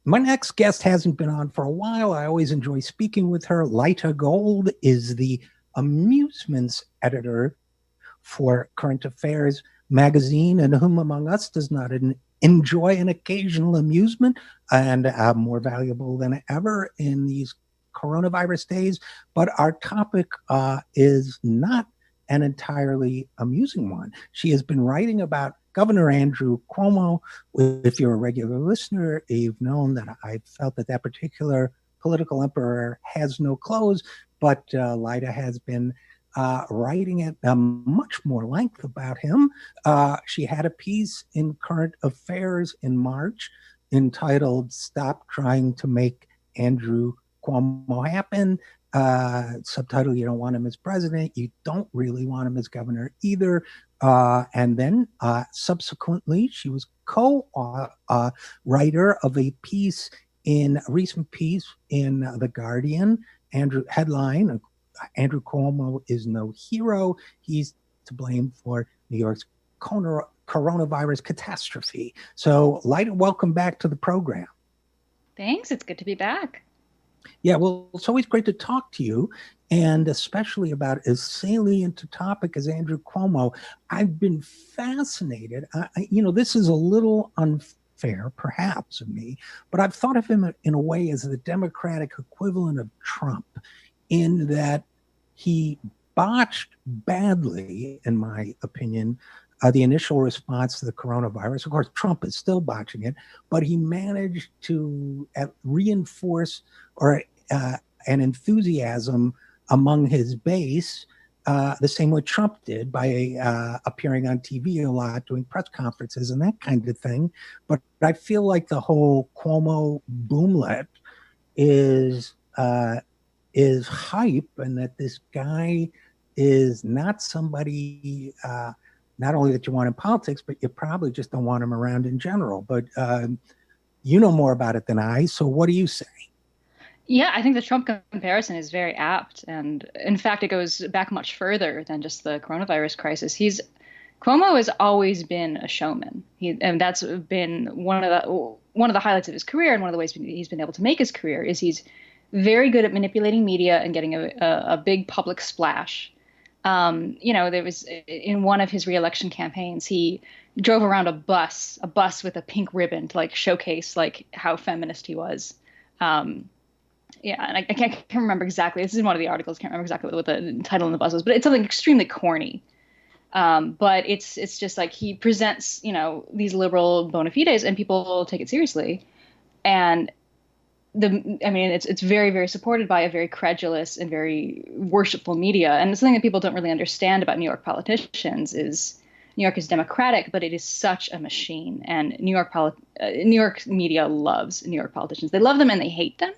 My next guest hasn't been on for a while. I always enjoy speaking with her. Lyta Gold is the amusements editor for Current Affairs magazine, and whom among us does not enjoy an occasional amusement, and more valuable than ever in these coronavirus days. But our topic is not an entirely amusing one. She has been writing about Governor Andrew Cuomo. If you're a regular listener, you've known that I felt that that particular political emperor has no clothes, but Lyta has been writing at much more length about him. She had a piece in Current Affairs in March entitled "Stop Trying to Make Andrew Cuomo Happen." Subtitle, "You don't want him as president. You don't really want him as governor either." And then subsequently, she was co-writer of a recent piece in The Guardian. Headline, "Andrew Cuomo is no hero. He's to blame for New York's coronavirus catastrophe." So, Lyta, welcome back to the program. Thanks. It's good to be back. Yeah, well, it's always great to talk to you, and especially about as salient a topic as Andrew Cuomo. I've been fascinated. This is a little unfair, perhaps, of me, but I've thought of him in a way as the Democratic equivalent of Trump, in that he botched badly, in my opinion, the initial response to the coronavirus. Of course, Trump is still botching it, but he managed to reinforce an enthusiasm among his base, the same way Trump did, by appearing on TV a lot, doing press conferences and that kind of thing. But I feel like the whole Cuomo boomlet is hype, and that this guy is not somebody not only that you want in politics, but you probably just don't want him around in general. But you know more about it than I, so what do you say? Yeah, I think the Trump comparison is very apt. And in fact, it goes back much further than just the coronavirus crisis. Cuomo has always been a showman. And that's been one of the highlights of his career, and one of the ways he's been able to make his career is he's very good at manipulating media and getting a big public splash. There was, in one of his reelection campaigns, he drove around a bus with a pink ribbon to showcase how feminist he was. And I can't remember exactly. This is in one of the articles. Can't remember exactly what the title on the bus was, but it's something extremely corny. But it's just he presents, these liberal bona fides, and people take it seriously. And it's very, very supported by a very credulous and very worshipful media. And something that people don't really understand about New York politicians is New York is democratic, but it is such a machine. And New York media loves New York politicians. They love them and they hate them.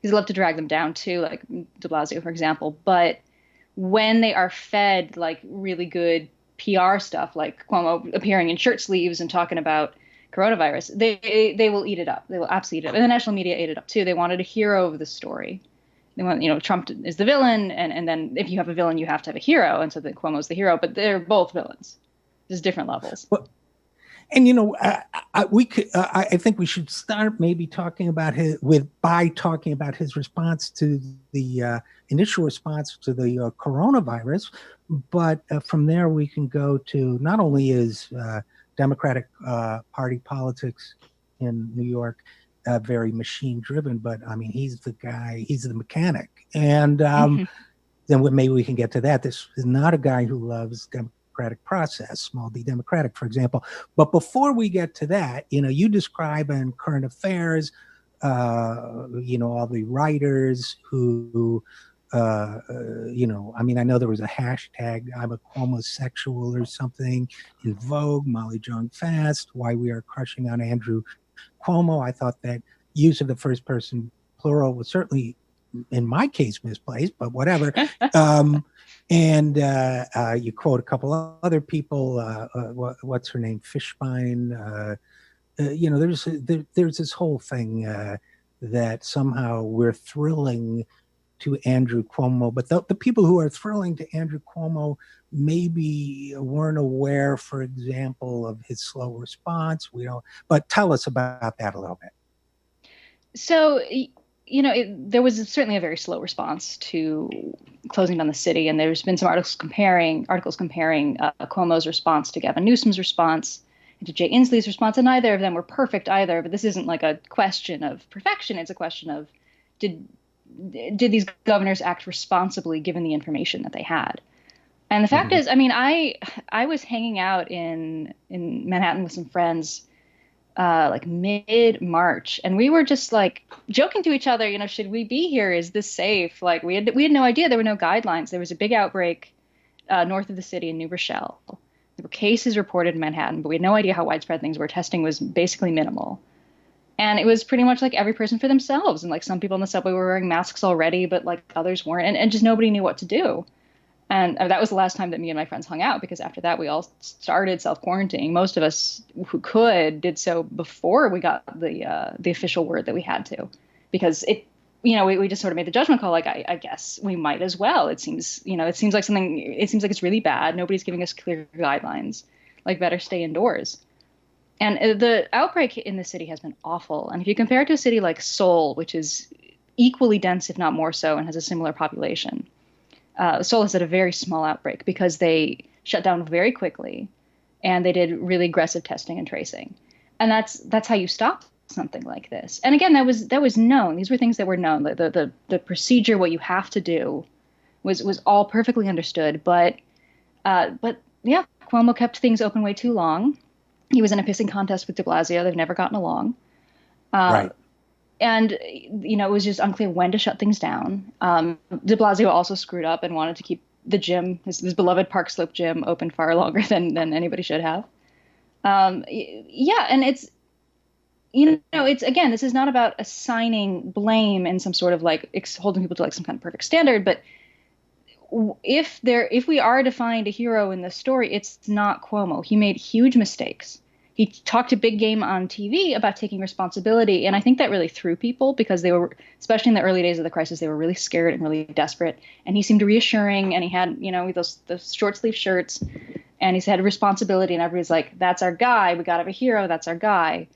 They love to drag them down too, like de Blasio, for example. But when they are fed really good PR stuff, like Cuomo appearing in shirt sleeves and talking about coronavirus, they will eat it up. They will absolutely eat it up. And the national media ate it up too. They wanted a hero of the story. They want, Trump is the villain, and then if you have a villain, you have to have a hero, and so then Cuomo's the hero. But they're both villains, just different levels. Well, and I think we should start maybe talking about his response to the initial response to the coronavirus, but from there we can go to not only his Democratic Party politics in New York, very machine driven, but he's the guy, he's the mechanic. And then maybe we can get to that. This is not a guy who loves democratic process, small d democratic, for example. But before we get to that, you describe in Current Affairs, all the writers who I know there was a hashtag, "I'm a Cuomosexual" or something in Vogue, Molly Jong Fast, "Why We Are Crushing on Andrew Cuomo." I thought that use of the first person plural was certainly, in my case, misplaced, but whatever. And you quote a couple of other people, what's her name, Fishbein. There's this whole thing that somehow we're thrilling to Andrew Cuomo, but the people who are thrilling to Andrew Cuomo maybe weren't aware, for example, of his slow response. But tell us about that a little bit. So, there was certainly a very slow response to closing down the city, and there's been some articles comparing Cuomo's response to Gavin Newsom's response and to Jay Inslee's response, and neither of them were perfect either. But this isn't like a question of perfection; it's a question of did these governors act responsibly given the information that they had? And the fact Mhm. is, I mean, I was hanging out in Manhattan with some friends like mid-March, and we were just like joking to each other, should we be here? Is this safe? Like we had no idea. There were no guidelines. There was a big outbreak north of the city in New Rochelle. There were cases reported in Manhattan, but we had no idea how widespread things were. Testing was basically minimal. And it was pretty much like every person for themselves. And like some people in the subway were wearing masks already, but like others weren't. And just nobody knew what to do. And that was the last time that me and my friends hung out, because after that, we all started self-quarantining. Most of us who could did so before we got the official word that we had to, because we just sort of made the judgment call. Like, I guess we might as well. It seems like it's really bad. Nobody's giving us clear guidelines. Like, better stay indoors. And the outbreak in the city has been awful. And if you compare it to a city like Seoul, which is equally dense, if not more so, and has a similar population, Seoul has had a very small outbreak because they shut down very quickly, and they did really aggressive testing and tracing. And that's how you stop something like this. And again, that was known. These were things that were known. The procedure, what you have to do, was all perfectly understood. But yeah, Cuomo kept things open way too long. He was in a pissing contest with de Blasio. They've never gotten along. Uh, Right. and it was just unclear when to shut things down. De Blasio also screwed up and wanted to keep the gym, his beloved Park Slope gym, open far longer than anybody should have. Yeah, and it's again, this is not about assigning blame and some sort of like holding people to like some kind of perfect standard, but if we are to find a hero in this story, it's not Cuomo. He made huge mistakes. He talked a big game on TV about taking responsibility, and I think that really threw people, because they were, especially in the early days of the crisis, they were really scared and really desperate. And he seemed reassuring, and he had, those short sleeve shirts, and he said responsibility, and everybody's like, "That's our guy. We got to have a hero. That's our guy."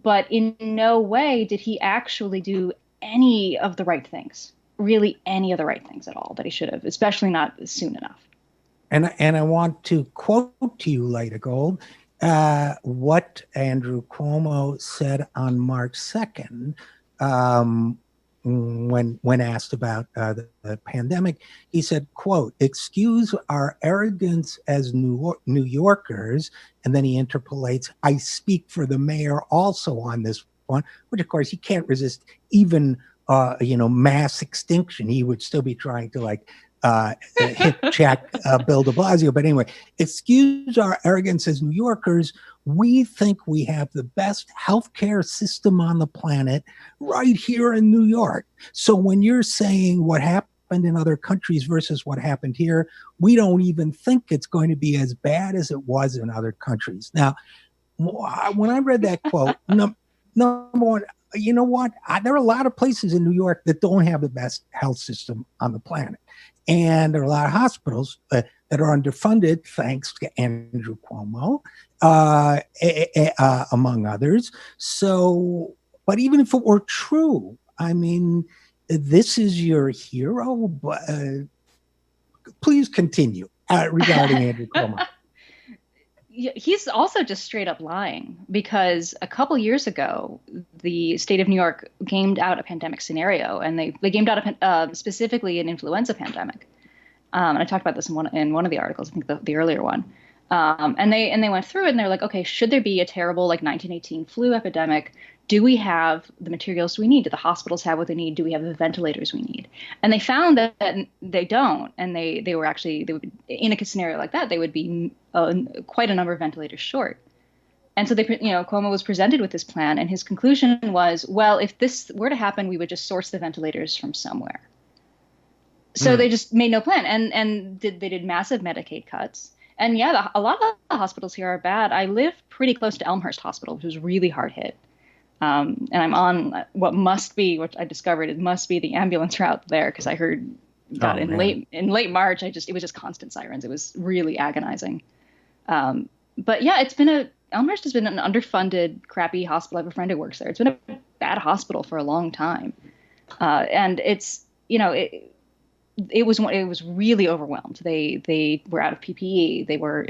But in no way did he actually do any of the right things, really any of the right things at all that he should have, especially not soon enough. And I want to quote to you, Lyta Gold, what Andrew Cuomo said on March 2nd, when asked about the pandemic. He said, quote, "Excuse our arrogance as New Yorkers," and then he interpolates, "I speak for the mayor also on this one," which of course he can't resist even mass extinction. He would still be trying to like hip check Bill de Blasio. But anyway, "Excuse our arrogance as New Yorkers. We think we have the best healthcare system on the planet right here in New York. So when you're saying what happened in other countries versus what happened here, we don't even think it's going to be as bad as it was in other countries." Now, when I read that quote, number one, you know what? There are a lot of places in New York that don't have the best health system on the planet. And there are a lot of hospitals that are underfunded, thanks to Andrew Cuomo, among others. So, but even if it were true, I mean, this is your hero. But please continue regarding Andrew Cuomo. He's also just straight up lying, because a couple years ago, the state of New York gamed out a pandemic scenario, and they gamed out specifically an influenza pandemic. And I talked about this in one of the articles, I think the earlier one. And they went through it, and they're like, okay, should there be a terrible like 1918 flu epidemic? Do we have the materials we need? Do the hospitals have what they need? Do we have the ventilators we need? And they found that they don't. And they would, in a scenario like that, they would be quite a number of ventilators short. And so Cuomo was presented with this plan, and his conclusion was, well, if this were to happen, we would just source the ventilators from somewhere. So they just made no plan, and they did massive Medicaid cuts. And yeah, a lot of the hospitals here are bad. I live pretty close to Elmhurst Hospital, which was really hard hit. And I'm on which I discovered it must be the ambulance route there, because I heard God, in late March, it was just constant sirens. It was really agonizing. But yeah, Elmhurst has been an underfunded, crappy hospital. I have a friend who works there. It's been a bad hospital for a long time. And it's, it was really overwhelmed. They were out of PPE. They were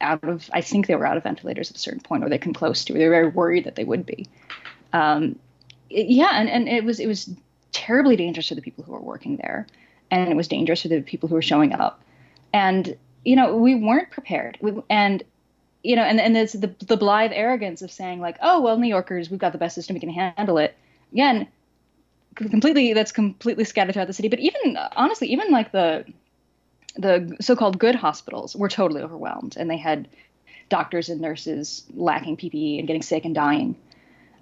I think they were out of ventilators at a certain point, or they came close to. They were very worried that they would be. And it was terribly dangerous for the people who were working there, and it was dangerous for the people who were showing up. And we weren't prepared. And there's the blithe arrogance of saying like, oh well, New Yorkers, we've got the best system, we can handle it. Again, that's completely scattered throughout the city. But even honestly, even like the so-called good hospitals were totally overwhelmed, and they had doctors and nurses lacking PPE and getting sick and dying.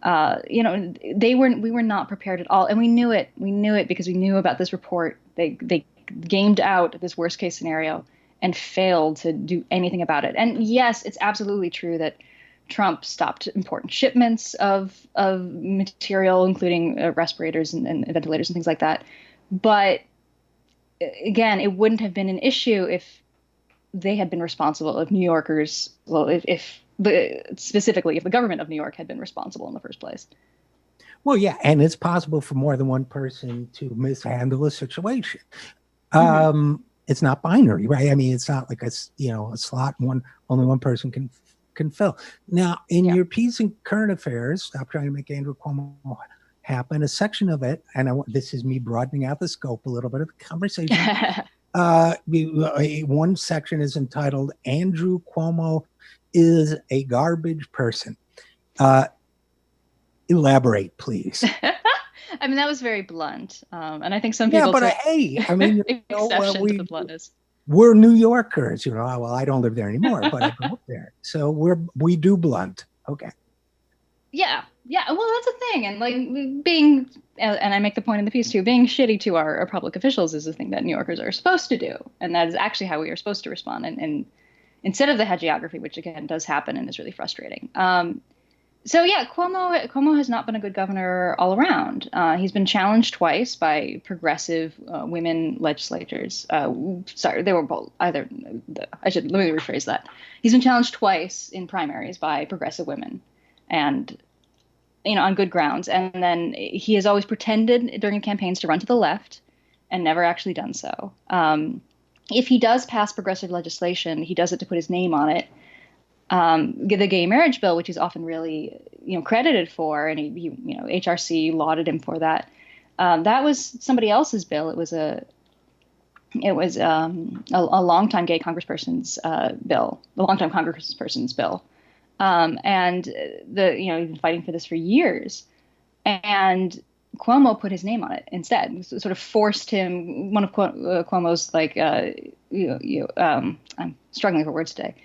We were not prepared at all, and we knew it. We knew it because we knew about this report. They gamed out this worst case scenario and failed to do anything about it. And yes, it's absolutely true that Trump stopped important shipments of material, including respirators and ventilators and things like that. But again, it wouldn't have been an issue if they had been responsible, if New Yorkers, specifically if the government of New York had been responsible in the first place. Well, yeah, and it's possible for more than one person to mishandle a situation. Mm-hmm. It's not binary, right? I mean, it's not like a slot only one person can fill. Now, in your piece in Current Affairs, Stop Trying to Make Andrew Cuomo Happen, a section of it, and this is me broadening out the scope a little bit of the conversation. One section is entitled "Andrew Cuomo is a Garbage Person." Elaborate, please. I mean, that was very blunt, and I think some people. Yeah, but hey, I mean, exception to the bluntness. We're New Yorkers, well, I don't live there anymore, but I grew up there, so we do blunt. Okay. Yeah. Well, that's a thing, and like being, and I make the point in the piece too, being shitty to our public officials is a thing that New Yorkers are supposed to do, and that is actually how we are supposed to respond, and instead of the hagiography, which again does happen and is really frustrating. So yeah, Cuomo has not been a good governor all around. He's been challenged twice by progressive women legislators. They were both either. Let me rephrase that. He's been challenged twice in primaries by progressive women, and on good grounds. And then he has always pretended during campaigns to run to the left, and never actually done so. If he does pass progressive legislation, he does it to put his name on it. The gay marriage bill, which he's often really, credited for, and he HRC lauded him for that. That was somebody else's bill. It was a longtime gay congressperson's bill, the longtime congressperson's bill, and he's been fighting for this for years, and Cuomo put his name on it instead. Sort of forced him. One of Cuomo's I'm struggling for words today.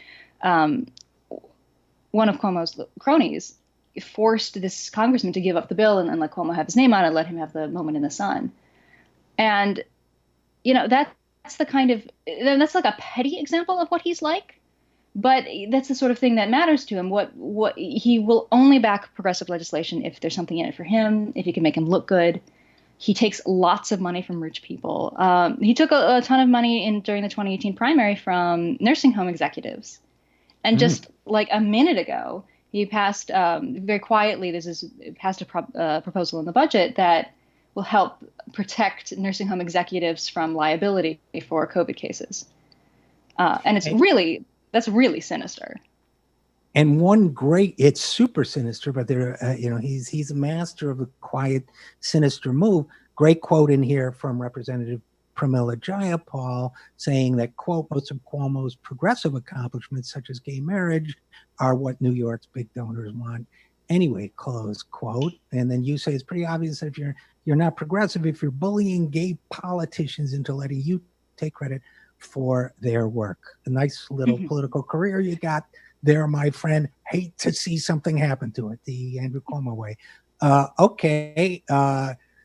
One of Cuomo's cronies forced this congressman to give up the bill and let Cuomo have his name on it, let him have the moment in the sun. And, that's the kind of, that's like a petty example of what he's like, but that's the sort of thing that matters to him. What he will only back progressive legislation if there's something in it for him, if you can make him look good. He takes lots of money from rich people. He took a ton of money during the 2018 primary from nursing home executives. And just like a minute ago, he passed very quietly. Passed a proposal in the budget that will help protect nursing home executives from liability for COVID cases. And that's really sinister. And it's super sinister, but he's a master of the quiet, sinister move. Great quote in here from Representative Pramila Jayapal saying that, quote, most of Cuomo's progressive accomplishments, such as gay marriage, are what New York's big donors want anyway, close quote. And then you say it's pretty obvious that if you're not progressive, if you're bullying gay politicians into letting you take credit for their work. A nice little political career you got there, my friend. Hate to see something happen to it, the Andrew Cuomo way. Okay.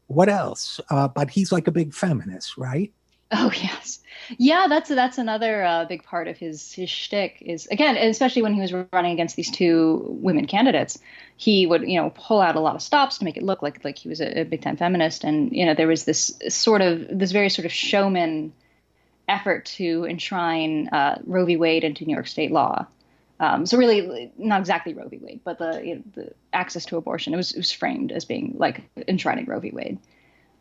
What else? But he's like a big feminist, right? Oh, yes. Yeah, that's another big part of his shtick is, again, especially when he was running against these two women candidates, he would, pull out a lot of stops to make it look like he was a big time feminist. And, there was this very sort of showman effort to enshrine Roe v. Wade into New York state law. So really, not exactly Roe v. Wade, but the access to abortion, it was framed as being like enshrining Roe v. Wade.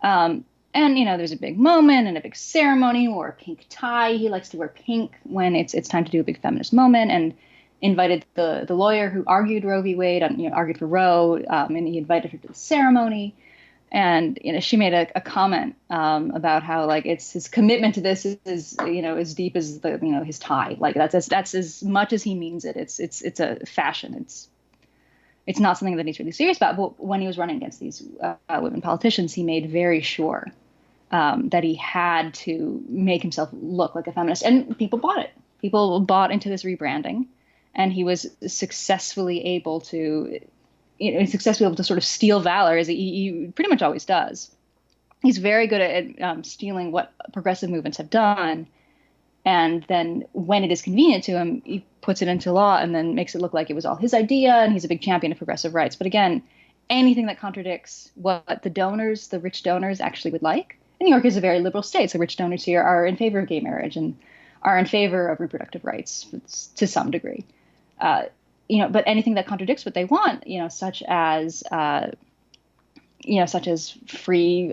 And there's a big moment and a big ceremony. He wore a pink tie. He likes to wear pink when it's time to do a big feminist moment. And invited the lawyer who argued Roe v. Wade, argued for Roe, and he invited her to the ceremony. And she made a comment about how like it's his commitment to this is as deep as his tie. Like that's as much as he means it. It's a fashion. It's not something that he's really serious about. But when he was running against these women politicians, he made very sure that he had to make himself look like a feminist, and people bought it. People bought into this rebranding, and he was successfully able to sort of steal valor, as he pretty much always does. He's very good at stealing what progressive movements have done, and then when it is convenient to him, he puts it into law and then makes it look like it was all his idea, and he's a big champion of progressive rights. But again, anything that contradicts what the rich donors actually would like. And New York is a very liberal state, so rich donors here are in favor of gay marriage and are in favor of reproductive rights to some degree. But anything that contradicts what they want, such as free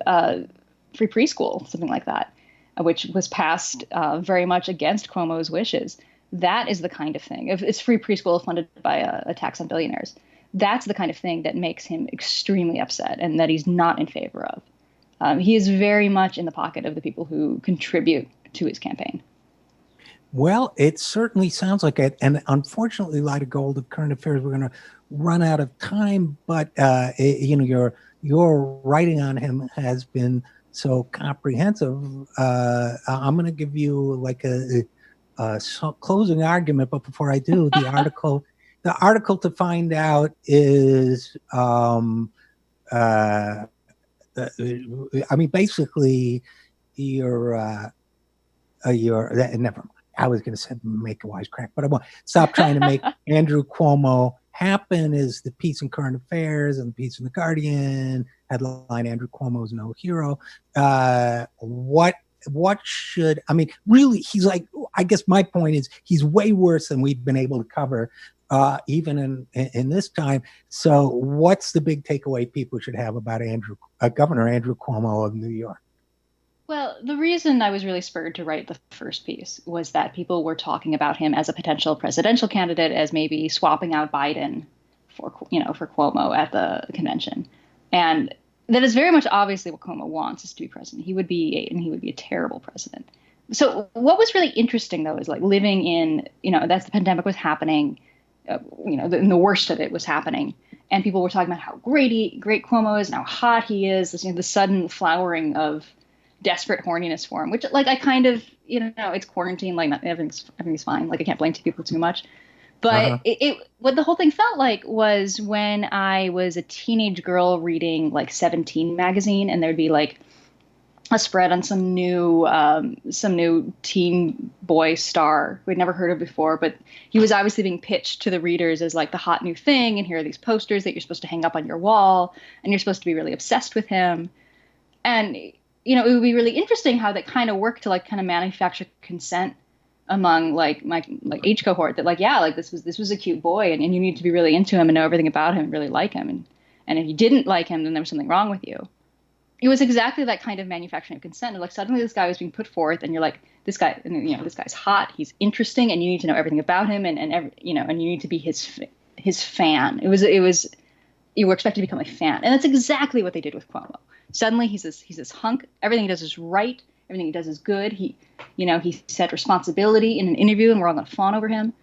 preschool, something like that, which was passed very much against Cuomo's wishes. That is the kind of thing. If it's free preschool funded by a tax on billionaires, that's the kind of thing that makes him extremely upset and that he's not in favor of. He is very much in the pocket of the people who contribute to his campaign. Well, it certainly sounds like it. And unfortunately, Lyta Gold of Current Affairs, we're going to run out of time. But, your writing on him has been so comprehensive. I'm going to give you like a closing argument. But before I do, the article to find out is, basically, you're never mind. I was going to say make a wisecrack, but I won't. Stop trying to make Andrew Cuomo happen is the piece in Current Affairs and the piece in The Guardian. Headline, Andrew Cuomo's no hero. What should, really, he's like, I guess my point is he's way worse than we've been able to cover even in this time. So what's the big takeaway people should have about Governor Andrew Cuomo of New York? Well, the reason I was really spurred to write the first piece was that people were talking about him as a potential presidential candidate, as maybe swapping out Biden for Cuomo at the convention. And that is very much obviously what Cuomo wants, is to be president. He would be a terrible president. So what was really interesting, though, is like living in, that's the pandemic was happening, the worst of it was happening. And people were talking about how great Cuomo is and how hot he is, the sudden flowering of desperate horniness for him, which like I kind of, it's quarantine, like everything's fine. Like I can't blame people too much. But what the whole thing felt like was when I was a teenage girl reading like 17 magazine, and there'd be like a spread on some new teen boy star who I'd never heard of before, but he was obviously being pitched to the readers as like the hot new thing. And here are these posters that you're supposed to hang up on your wall, and you're supposed to be really obsessed with him. And it would be really interesting how that kind of worked to like kind of manufacture consent among like my age cohort, that like, yeah, like this was a cute boy, and you need to be really into him and know everything about him and really like him. And if you didn't like him, then there was something wrong with you. It was exactly that kind of manufacturing of consent. And like suddenly this guy was being put forth, and you're like, this guy's hot, he's interesting, and you need to know everything about him, and you need to be his fan. You were expected to become a fan. And that's exactly what they did with Cuomo. Suddenly he's this hunk. Everything he does is right. Everything he does is good. He said responsibility in an interview, and we're all going to fawn over him.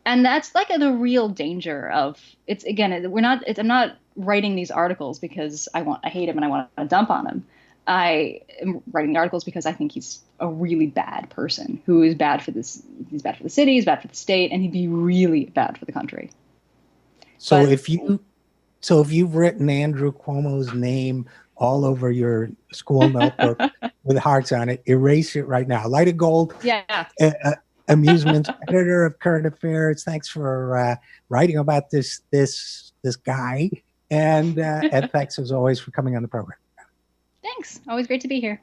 And that's like the real danger of it's. Again, I'm not writing these articles because I hate him and I want to dump on him. I am writing the articles because I think he's a really bad person who is bad for this. He's bad for the city. He's bad for the state, and he'd be really bad for the country. So if you've written Andrew Cuomo's name all over your school notebook with hearts on it, erase it right now. Lyta Gold, amusement editor of Current Affairs. Thanks for writing about this guy, and thanks as always for coming on the program. Thanks. Always great to be here.